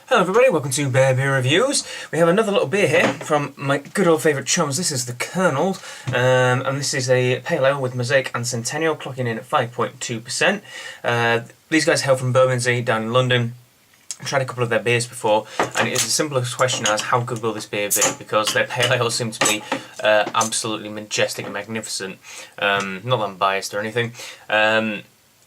Hello everybody, welcome to Bear Beer Reviews. We have another little beer here from my good old favourite chums. This is the Kernel, and this is a pale ale with Mosaic and Centennial, clocking in at 5.2%. These guys hail from Bermondsey down in London. I've tried a couple of their beers before, and it is the simplest question as how good will this beer be, because their pale ales seem to be absolutely majestic and magnificent. Not that I'm biased or anything.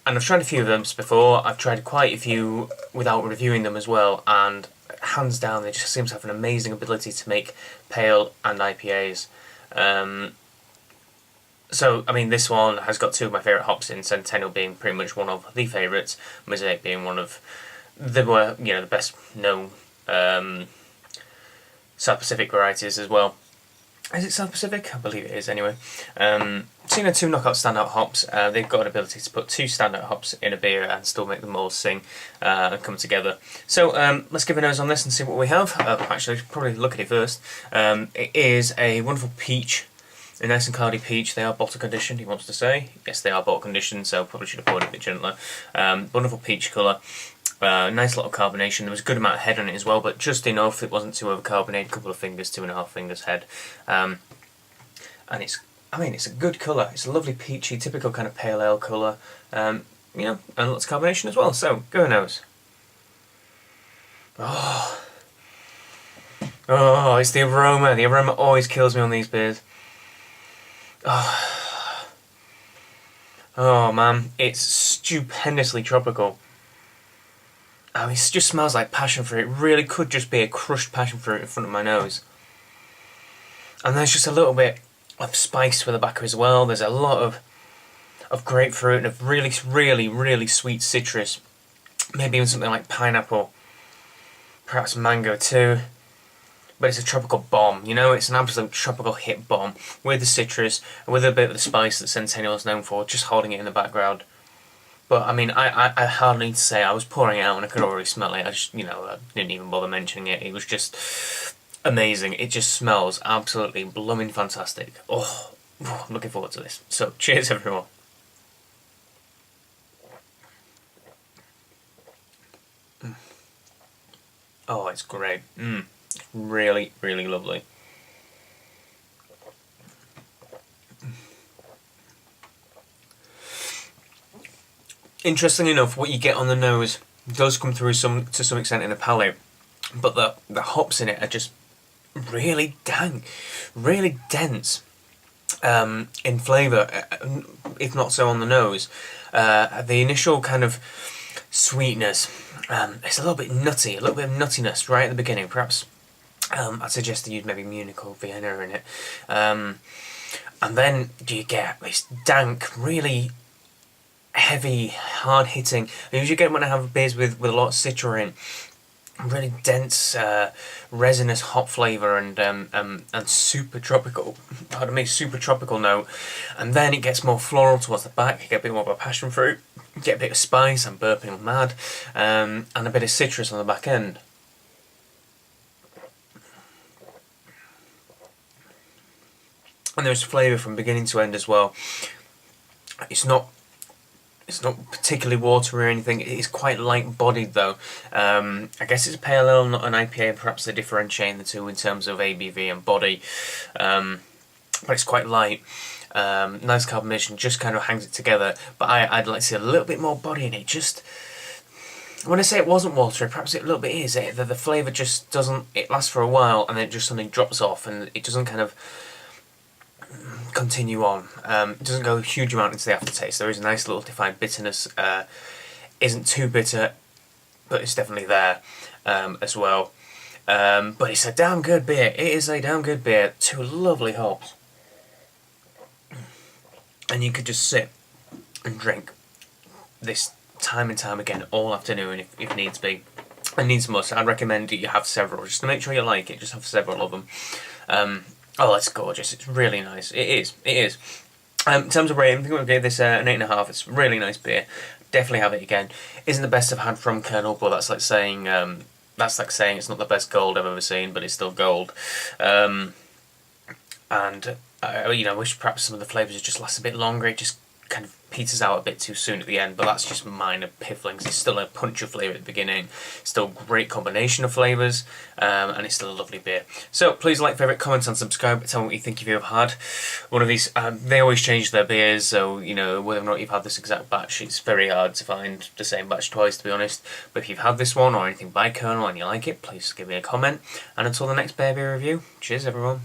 And I've tried a few of them before. I've tried quite a few without reviewing them as well, and hands down they just seem to have an amazing ability to make pale and IPAs. So, I mean, this one has got two of my favourite hops in, Centennial being pretty much one of the favourites, Mosaic being one of the best known South Pacific varieties as well. Is it South Pacific? I believe it is anyway. Seeing the two knockout standout hops, they've got an ability to put two standout hops in a beer and still make them all sing and come together. So let's give a nose on this and see what we have. Actually, probably look at it first. It is a wonderful peach, a nice and cardy peach. They are bottle conditioned, he wants to say. Yes, they are bottle conditioned, so probably should have poured it a bit gentler. Wonderful peach colour. Nice lot of carbonation. There was a good amount of head on it as well, but just enough. It wasn't too overcarbonated. A couple of fingers, 2.5 fingers head. And it's a good colour. It's a lovely peachy, typical kind of pale ale colour. And lots of carbonation as well. So, go nose. Oh, it's the aroma. The aroma always kills me on these beers. Oh man, it's stupendously tropical. Oh, it just smells like passion fruit. It really could just be a crushed passion fruit in front of my nose. And there's just a little bit of spice with the back as well. There's a lot of grapefruit and of really, really, really sweet citrus. Maybe even something like pineapple. Perhaps mango too. But it's a tropical bomb, you know? It's an absolute tropical hit bomb with the citrus and with a bit of the spice that Centennial is known for, just holding it in the background. But I mean, I hardly need to say. I was pouring it out and I could already smell it. I didn't even bother mentioning it. It was just amazing. It just smells absolutely blooming fantastic. Oh, I'm looking forward to this. So, cheers everyone. Oh, it's great. Really, really lovely. Interestingly enough, what you get on the nose does come through to some extent in the palate, but the hops in it are just really dank, really dense in flavour, if not so on the nose. The initial kind of sweetness, it's a little bit nutty, a little bit of nuttiness right at the beginning. Perhaps I'd suggest to use maybe Munich or Vienna in it. And then you get this dank, really heavy, hard-hitting. I usually get when I have beers with a lot of citra in. Really dense, resinous hop flavour and super tropical. Pardon me, super tropical note. And then it gets more floral towards the back. You get a bit more of a passion fruit. You get a bit of spice. I'm burping mad, and a bit of citrus on the back end. And there's flavour from beginning to end as well. It's not particularly watery or anything. It is quite light-bodied though. I guess it's a pale ale, not an IPA. Perhaps they're differentiating the two in terms of ABV and body. But it's quite light. Nice carbonation, just kind of hangs it together. But I'd like to see a little bit more body in it. Just when I say it wasn't watery, perhaps it a little bit is. The flavour just doesn't. It lasts for a while and then it just suddenly drops off, and it doesn't kind of continue on. It doesn't go a huge amount into the aftertaste. There is a nice little defined bitterness. Isn't too bitter, but it's definitely there as well. But it's a damn good beer. It is a damn good beer. Two lovely hops. And you could just sit and drink this time and time again all afternoon if needs be. And needs must. I'd recommend that you have several, just to make sure you like it. Just have several of them. Oh, it's gorgeous. It's really nice. It is. It is. In terms of rating, I think I'm going to give this an 8.5. It's a really nice beer. Definitely have it again. Isn't the best I've had from Kernel, but that's like saying it's not the best gold I've ever seen, but it's still gold. and I wish perhaps some of the flavours would just last a bit longer. It just kind of peters out a bit too soon at the end, but that's just minor pifflings. It's still a punch of flavour at the beginning, still a great combination of flavours, and it's still a lovely beer. So please like, favourite, comment and subscribe. Tell me what you think if you've had one of these. They always change their beers, so whether or not you've had this exact batch, it's very hard to find the same batch twice, to be honest. But if you've had this one or anything by Kernel and you like it, please give me a comment. And until the next beer review, cheers everyone.